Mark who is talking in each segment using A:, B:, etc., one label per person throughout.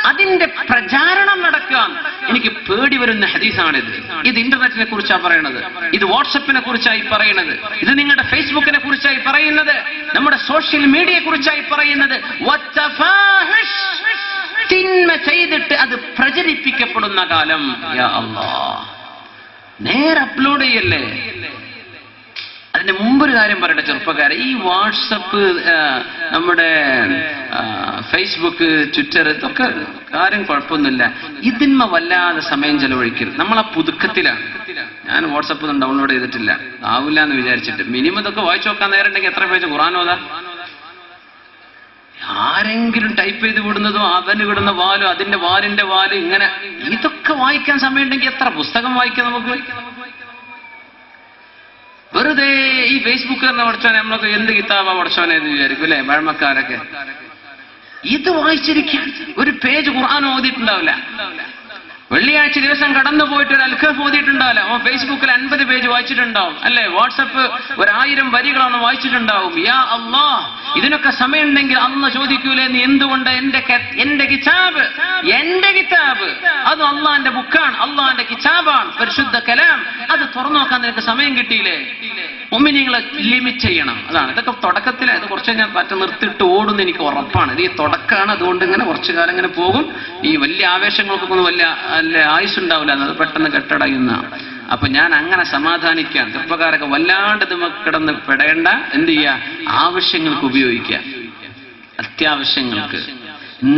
A: അതിന്റെ പ്രചാരണം നടക്കാം. എനിക്ക് പേടി വരുന്ന ഹദീസാണിത്. ഇത് ഇന്റർനെറ്റിനെ കുറിച്ചാണ് പറയണത്, ഇത് വാട്സപ്പിനെ കുറിച്ചായി പറയണത്, ഇത് നിങ്ങളുടെ ഫേസ്ബുക്കിനെ കുറിച്ചായി പറയുന്നത്, നമ്മുടെ സോഷ്യൽ മീഡിയയെ കുറിച്ചായി പറയുന്നത്. തിന്മ ചെയ്തിട്ട് അത് പ്രചരിപ്പിക്കപ്പെടുന്ന കാലം. യാ അല്ലാഹ്, നേരെ അപ്ലോഡ് ചെയ്യല്ലേ. അതിന്റെ മുമ്പൊരു കാര്യം പറയട്ടെ ചെറുപ്പക്കാരെ, ഈ വാട്സപ്പ്, നമ്മുടെ ഫേസ്ബുക്ക്, ട്വിറ്റർ, ഇതൊക്കെ കാര്യം കുഴപ്പമൊന്നുമില്ല. ഇതിന്മ വല്ലാതെ സമയം ചെലവഴിക്കരുത്. നമ്മൾ ആ പുതുക്കത്തിലാണ്. ഞാൻ വാട്സപ്പ് ഒന്നും ഡൗൺലോഡ് ചെയ്തിട്ടില്ല, ആവില്ല എന്ന് വിചാരിച്ചിട്ട്. മിനിമം ഇതൊക്കെ വായിച്ചു നോക്കാൻ നേരം ഉണ്ടെങ്കിൽ എത്ര പേജ് ഖുർആനോതാ? ആരെങ്കിലും ടൈപ്പ് ചെയ്ത് വിടുന്നതും അവന് വിടുന്ന വാലും അതിന്റെ വാലിന്റെ വാലും ഇങ്ങനെ, ഇതൊക്കെ വായിക്കാൻ സമയം ഉണ്ടെങ്കിൽ എത്ര പുസ്തകം വായിക്കാം നമുക്ക്? വെറുതെ ഈ ഫേസ്ബുക്ക് തന്നെ പഠിച്ചോനെ, നമ്മളൊക്കെ എന്ത് കിതാബാ പഠിച്ചോനെ എന്ന് വിചാരിക്കും അല്ലെ പഴമക്കാരൊക്കെ. ഇത് വായിച്ചിരിക്കാൻ ഒരു പേജ് ഖുർആൻ ഓതിയിട്ടുണ്ടാവില്ല. വെള്ളിയാഴ്ച ദിവസം കടന്നു പോയിട്ട് ഒരു അൽഖഫ് ഓതിയിട്ടുണ്ടാവില്ല. ഓ ഫേസ്ബുക്കിൽ 50 പേജ് വായിച്ചിട്ടുണ്ടാവും അല്ലെ. വാട്സപ്പ് 1000 വരികളാണ് വായിച്ചിട്ടുണ്ടാവും. യാ അല്ലാഹ്, ഇതിനൊക്കെ സമയം ഉണ്ടെങ്കിൽ അന്ന് ചോദിക്കൂലേ, നീ എന്തുകൊണ്ട് എന്റെ കിതാബ് അത് അള്ളാന്റെ ബുക്കാണ്, അള്ളാന്റെ കിതാബാണ്, പരിശുദ്ധ കലാം, അത് തുറന്നു നോക്കാൻ നിനക്ക് സമയം കിട്ടിയില്ലേ? മുഅ്മിനീങ്ങളെ ലിമിറ്റ് ചെയ്യണം. അതാണ് ഇതൊക്കെ തുടക്കത്തിൽ. അത് കുറച്ച് ഞാൻ പറ്റ നിർത്തിയിട്ട് ഓടുന്ന എനിക്ക് ഉറപ്പാണ്. ഇത് ഈ തുടക്കമാണ്, അതുകൊണ്ട് ഇങ്ങനെ കുറച്ചു കാലം ഇങ്ങനെ പോകും. ഈ വലിയ ആവേശങ്ങൾക്കൊന്നും വലിയ ആയുസ്സുണ്ടാവില്ല, അത് പെട്ടെന്ന് കെട്ടടയുന്ന. അപ്പൊ ഞാൻ അങ്ങനെ സമാധാനിക്കാൻ, ചെറുപ്പക്കാരൊക്കെ വല്ലാണ്ട് കിടന്ന് പെടേണ്ട. എന്ത് ചെയ്യുക? ആവശ്യങ്ങൾക്ക് ഉപയോഗിക്കുക, അത്യാവശ്യങ്ങൾക്ക്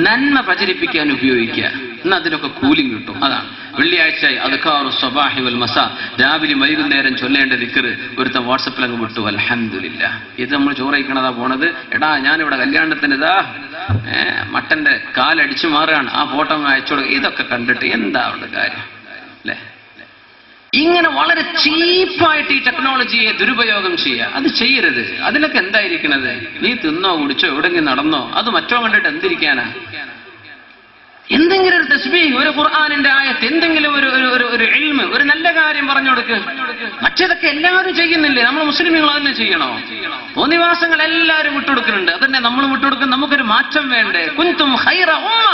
A: നന്മ പ്രചരിപ്പിക്കാൻ ഉപയോഗിക്കുക. എന്നാൽ അതിനൊക്കെ കൂലിംഗ് കിട്ടും. അതാണ് വെള്ളിയാഴ്ച അദ്കാറു സ്വബാഹി വൽ മസാ, രാവിലെ വൈകുന്നേരം ചൊല്ലേണ്ട ദിക്ർ ഒരുത്തൻ വാട്സപ്പിൽ അങ്ങ് വിട്ടു. അൽഹംദുലില്ലാഹ്. ഇത് നമ്മൾ ചോറയിക്കണതാ പോണത്. എടാ ഞാനിവിടെ കല്യാണത്തിന് ഇതാ മട്ടന്റെ കാലടിച്ചു മാറുകയാണ്, ആ ഫോട്ടോ അയച്ചോടുക. ഇതൊക്കെ കണ്ടിട്ട് എന്താ അവിടെ കാര്യം അല്ലെ? ഇങ്ങനെ വളരെ ചീപ്പായിട്ട് ഈ ടെക്നോളജിയെ ദുരുപയോഗം ചെയ്യുക, അത് ചെയ്യരുത്. അതിലൊക്കെ എന്തായിരിക്കണത്? നീ തിന്നോ കുടിച്ചോ എവിടെങ്കിലും നടന്നോ, അത് മറ്റോ കണ്ടിട്ട് എന്തിരിക്കാനാ? എന്തെങ്കിലും ഒരു തസ്ബീഹ്, ഒരു ഖുർആനിന്റെ ആയത്ത്, എന്തെങ്കിലും ഒരു ഇൽമ്, ഒരു നല്ല കാര്യം പറഞ്ഞു കൊടുക്ക്. മറ്റേതൊക്കെ എല്ലാവരും ചെയ്യുന്നില്ലേ? നമ്മൾ മുസ്ലിമുകൾ അതന്നെ ചെയ്യണോ? തോന്നിവാസങ്ങൾ എല്ലാവരും വിട്ടുകൊടുക്കുന്നുണ്ട്, അതന്നെ നമ്മൾ വിട്ടുകൊടുക്കും. നമുക്കൊരു മാറ്റം വേണ്ടേ? കുൻതും ഖൈറ ഉമ്മ,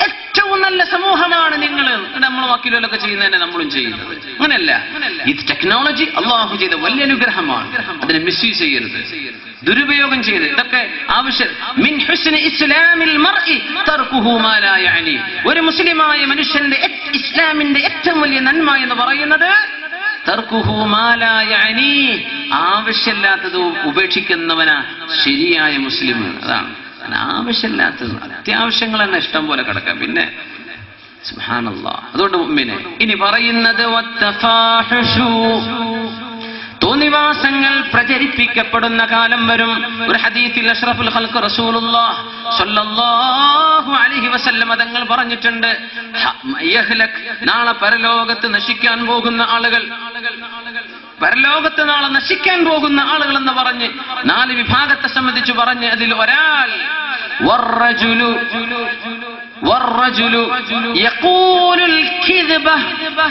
A: ഏറ്റവും നല്ല സമൂഹമാണ് നിങ്ങൾ. നമ്മൾ വാക്കിലൊക്കെ ചെയ്യുന്നതന്നെ നമ്മളും ചെയ്യുന്നത്. അങ്ങനെയല്ല. ഇത് ടെക്നോളജി അള്ളാഹു ചെയ്ത വലിയ അനുഗ്രഹമാണ്. അതിനെ മിസ്യൂസ് ചെയ്യരുത്, ദുരുപയോഗം ചെയ്ത്. ഇതൊക്കെ ആവശ്യം. മിൻ ഹുസ്നി ഇസ്ലാമിൽ മർഇ തർകുഹു മാ ലാ യഅനി. ഒരു മുസ്ലിമായ മനുഷ്യന്റെ ഇസ്ലാമിന്റെ ഏറ്റവും വലിയ നന്മ എന്ന് പറയുന്നത് തർകുഹു മാ ലാ യഅനി, ആവശ്യമില്ലാത്തത് ഉപേക്ഷിക്കുന്നവനാ ശരിയായ മുസ്ലിം. അതാണ് ആവശ്യമില്ലാത്തത്. അത്യാവശ്യങ്ങൾ തന്നെ ഇഷ്ടം പോലെ കിടക്കാം. പിന്നെ സുബ്ഹാനല്ലാഹ്. അതുകൊണ്ട് മുഅ്മിനെ ഇനി പറയുന്നത് വത്തഫാഹുഷു, തോന്നിവാസങ്ങൾ പ്രചരിപ്പിക്കപ്പെടുന്ന കാലം വരും. ഒരു ഹദീസിൽ അഷ്റഫുൽ ഖൽഖ് റസൂലുള്ളാഹ് സ്വല്ലല്ലാഹു അലൈഹി വസല്ലം തങ്ങൾ പറഞ്ഞിട്ടുണ്ട്, യഹ്ലക്, നാളെ പരലോകത്ത് നശിക്കാൻ പോകുന്ന ആളുകൾ, പരലോകത്ത് നാളെ നശിക്കാൻ പോകുന്ന ആളുകൾ എന്ന് പറഞ്ഞ് 4 വിഭാഗത്തെ സംബന്ധിച്ച് പറഞ്ഞ് അതിൽ ഒരാൾ والرجل يقول الكذبة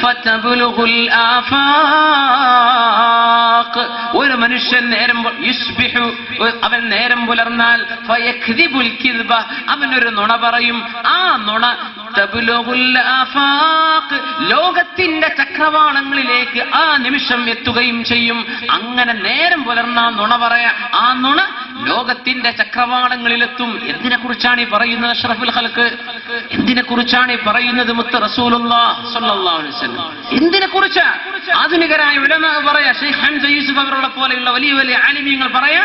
A: فتبلغ الآفاق. ഒരു മനുഷ്യൻ അവൻ നേരം പുലർന്നാൽ ഫയക്ദിബുൽ കിദ്ബ, അവനൊരു നുണ പറയും. ആ നുണ തബ്ലുഗുൽ ആഫാഖ്, ലോകത്തിന്റെ ചക്രവാളങ്ങളിലേക്ക് ആ നിമിഷം എത്തുകയും ചെയ്യും. അങ്ങനെ നേരം പുലർന്ന നുണ പറയാ, ആ നുണ ലോകത്തിന്റെ ചക്രവാളങ്ങളിലെത്തും. എന്തിനെ കുറിച്ചാണ് ഈ പറയുന്നത് അഷ്റഫുൽ ഖൽഖ്? എന്തിനെ കുറിച്ചാണ് ഈ പറയുന്നത് മുത്ത് റസൂലുള്ളാഹി സ്വല്ലല്ലാഹു അലൈഹി വസല്ലം? എന്തിനെ കുറിച്ചാ? ആധുനികരായ ഉലമാ പറയാ, ഷെയ്ഖ് ഹംസ യൂസുഫ് അവരുടെ പോലെയുള്ള വലിയ വലിയ ആലിമീങ്ങൾ പറയാ,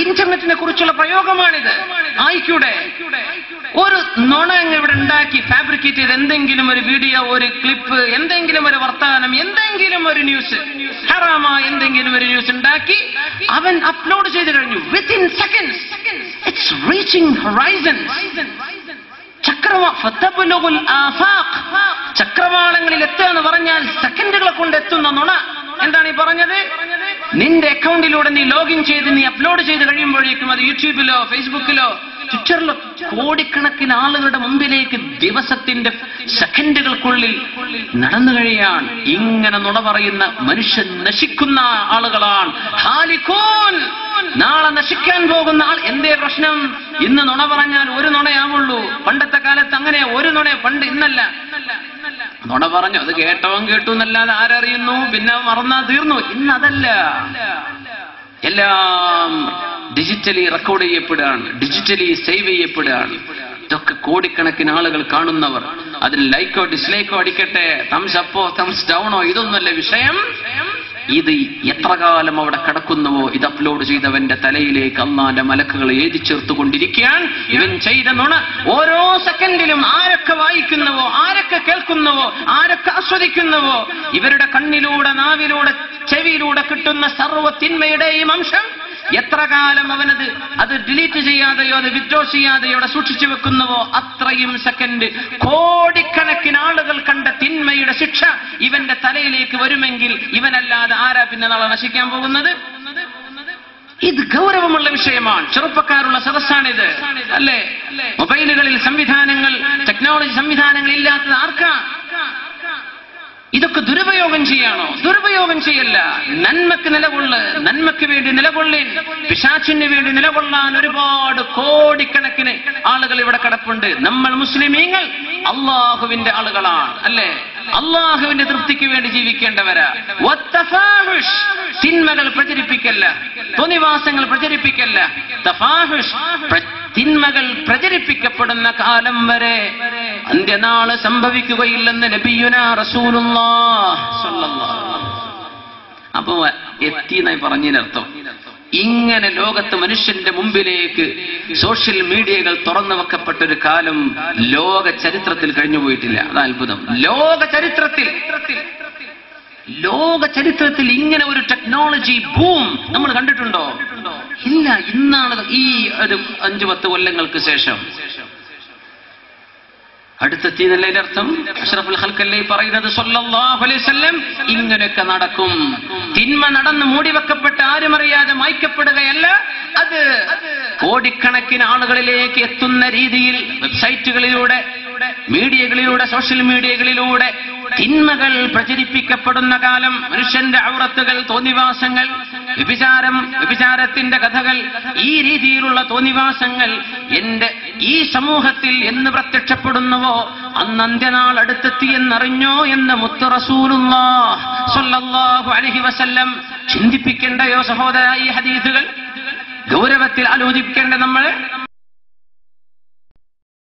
A: ഇന്റർനെറ്റിനെ കുറിച്ചുള്ള പ്രയോഗമാണിത്. ആയിക്കൂടെ ഒരു നുണ ഇവിടെ ഉണ്ടാക്കി ഫാബ്രിക്കേറ്റ് ചെയ്ത് എന്തെങ്കിലും ഒരു വീഡിയോ, ഒരു ക്ലിപ്പ്, എന്തെങ്കിലും ഒരു വർത്തമാനം, എന്തെങ്കിലും ഒരു ന്യൂസ്, ഹറാമായ എന്തെങ്കിലും ഒരു ന്യൂസ് ഉണ്ടാക്കി അവൻ അപ്ലോഡ് ചെയ്ത് കഴിഞ്ഞു. Within seconds it's reaching horizons. ചക്രവാളങ്ങളിൽ എത്തുക എന്ന് പറഞ്ഞാൽ സെക്കൻഡുകളെ കൊണ്ട് എത്തുന്ന നുണ. എന്താണ് ഈ പറഞ്ഞത്? നിന്റെ അക്കൗണ്ടിലൂടെ നീ ലോഗിൻ ചെയ്ത് നീ അപ്ലോഡ് ചെയ്ത് കഴിയുമ്പോഴേക്കും അത് യൂട്യൂബിലോ ഫേസ്ബുക്കിലോ ട്വിറ്ററിലോ കോടിക്കണക്കിന് ആളുകളുടെ മുമ്പിലേക്ക് ദിവസത്തിന്റെ സെക്കൻഡുകൾക്കുള്ളിൽ നടന്നു കഴിയാൻ. ഇങ്ങനെ നുണ പറയുന്ന മനുഷ്യൻ നശിക്കുന്ന ആളുകളാണ്. ഹാലികൂൻ, നാളെ നശിക്കാൻ പോകുന്ന ആൾ. എന്തേ പ്രശ്നം? ഇന്ന് നുണ പറഞ്ഞാൽ ഒരു നുണയാവുള്ളൂ. പണ്ടത്തെ കാലത്ത് അങ്ങനെ ഒരു നുണ, പണ്ട് ഇന്നല്ല. നുണ പറഞ്ഞു, അത് കേട്ടവൻ കേട്ടു എന്നല്ലാതെ ആരറിയുന്നു, പിന്നെ മറന്നാ തീർന്നു. ഇന്നതല്ല, എല്ലാം ഡിജിറ്റലി റെക്കോർഡ് ചെയ്യപ്പെടുകയാണ്, ഡിജിറ്റലി സേവ് ചെയ്യപ്പെടുകയാണ്. ഇതൊക്കെ കോടിക്കണക്കിന് ആളുകൾ കാണുന്നവർ. അതിൽ ലൈക്കോ ഡിസ്ലൈക്കോ അടിക്കട്ടെ, തംസ് അപ്പോ തംസ് ഡൗണോ, ഇതൊന്നുമല്ല വിഷയം. ഇത് എത്ര കാലം അവിടെ കിടക്കുന്നുവോ, ഇത് അപ്ലോഡ് ചെയ്തവന്റെ തലയിലേക്ക് അല്ലാഹുവിന്റെ മലക്കുകൾ എഴുതി ചേർത്തുകൊണ്ടിരിക്കുകയാണ്. ഇവൻ ചെയ്ത നുണ ഓരോ സെക്കൻഡിലും ആരൊക്കെ വായിക്കുന്നുവോ, ആരൊക്കെ കേൾക്കുന്നുവോ, ആരൊക്കെ ആസ്വദിക്കുന്നുവോ, ഇവരുടെ കണ്ണിലൂടെ, നാവിലൂടെ, ചെവിയിലൂടെ കിട്ടുന്ന സർവ്വ തിന്മയുടെയും അംശം എത്ര കാലം അവനത് അത് ഡിലീറ്റ് ചെയ്യാതെയോ അത് വിത്ഡ്രോ ചെയ്യാതെയോ അവിടെ സൂക്ഷിച്ചു വെക്കുന്നുവോ അത്രയും സെക്കൻഡ് കോടിക്കണക്കിന് ആളുകൾ കണ്ട തിന്മയുടെ ശിക്ഷ ഇവന്റെ തലയിലേക്ക് വരുമെങ്കിൽ ഇവനല്ലാതെ ആരാ പിന്നെ നാളെ നശിക്കാൻ പോകുന്നത്? ഇത് ഗൗരവമുള്ള വിഷയമാണ്. ചെറുപ്പക്കാരുള്ള സദസ്സാണിത്, അല്ലേ? മൊബൈലുകളിൽ സംവിധാനങ്ങൾ, ടെക്നോളജി സംവിധാനങ്ങൾ ഇല്ലാത്തത് ആർക്കാ? ഇതൊക്കെ ദുരുപയോഗം ചെയ്യാണോ? ദുരുപയോഗം ചെയ്യല്ല. നന്മക്ക് നിലകൊള്ള്, നന്മയ്ക്ക് വേണ്ടി നിലകൊള്ളേൻ. പിശാചിന് വേണ്ടി നിലകൊള്ളാൻ ഒരുപാട് കോടിക്കണക്കിന് ആളുകൾ ഇവിടെ കിടപ്പുണ്ട്. നമ്മൾ മുസ്ലിമീങ്ങൾ അള്ളാഹുവിന്റെ ആളുകളാണ്, അല്ലേ? അള്ളാഹുവിന്റെ തൃപ്തിക്ക് വേണ്ടി ജീവിക്കേണ്ടവരാ. തിന്മകൾ പ്രചരിപ്പിക്കല്ല, തോന്നിവാസങ്ങൾ പ്രചരിപ്പിക്കല്ല. തഫാഹുഷ്, തിന്മകൾ പ്രചരിപ്പിക്കപ്പെടുന്ന കാലം വരെ അന്ത്യനാള് സംഭവിക്കുകയില്ലെന്ന് നബിയുനാ റസൂലുള്ളാഹ് സ്വല്ലല്ലാഹു അലൈഹി വസല്ലം. അപ്പോ എത്തിയെന്നായി പറഞ്ഞതിനർത്ഥം ഇങ്ങനെ ലോകത്ത് മനുഷ്യന്റെ മുമ്പിലേക്ക് സോഷ്യൽ മീഡിയകൾ തുറന്നു വെക്കപ്പെട്ടൊരു കാലം ലോക ചരിത്രത്തിൽ കഴിഞ്ഞുപോയിട്ടില്ല. അത് അത്ഭുതം. ലോക ചരിത്രത്തിൽ ഇങ്ങനെ ഒരു ടെക്നോളജി ബൂം നമ്മൾ കണ്ടിട്ടുണ്ടോ? ഇല്ല. ഇന്നാണ് ഈ ഒരു 5-10 കൊല്ലങ്ങൾക്ക് ശേഷം അടുത്തെത്തിയതല്ലേ അർത്ഥം? അഷ്റഫുൽ ഖൽഖല്ലേ പറയുന്നത് സ്വല്ലല്ലാഹു അലൈഹി വസല്ലം. ഇങ്ങനെയൊക്കെ നടക്കും. തിന്മ നടന്ന് മൂടിവെക്കപ്പെട്ട് ആരും അറിയാതെ മായ്ക്കപ്പെടുകയല്ല, അത് കോടിക്കണക്കിന് ആളുകളിലേക്ക് എത്തുന്ന രീതിയിൽ വെബ്സൈറ്റുകളിലൂടെ, മീഡിയകളിലൂടെ, സോഷ്യൽ മീഡിയകളിലൂടെ തിന്മകൾ പ്രചരിപ്പിക്കപ്പെടുന്ന കാലം. മനുഷ്യന്റെ ഔറത്തുകൾ, തോന്നിവാസങ്ങൾ, വ്യഭിചാരത്തിന്റെ കഥകൾ, ഈ രീതിയിലുള്ള തോന്നിവാസങ്ങൾ ഈ സമൂഹത്തിൽ എന്ന് പ്രത്യക്ഷപ്പെടുന്നുവോ അന്ന് അന്ത്യനാൾ അടുത്തെത്തിയെന്നറിഞ്ഞോ എന്ന് മുത്ത് റസൂലുള്ളാഹ് സ്വല്ലല്ലാഹു അലൈഹി വസല്ലം. ചിന്തിപ്പിക്കേണ്ടയോ സഹോദരാ ഈ ഹദീസുകൾ? ഗൗരവത്തിൽ ആലോചിക്കേണ്ട നമ്മൾ.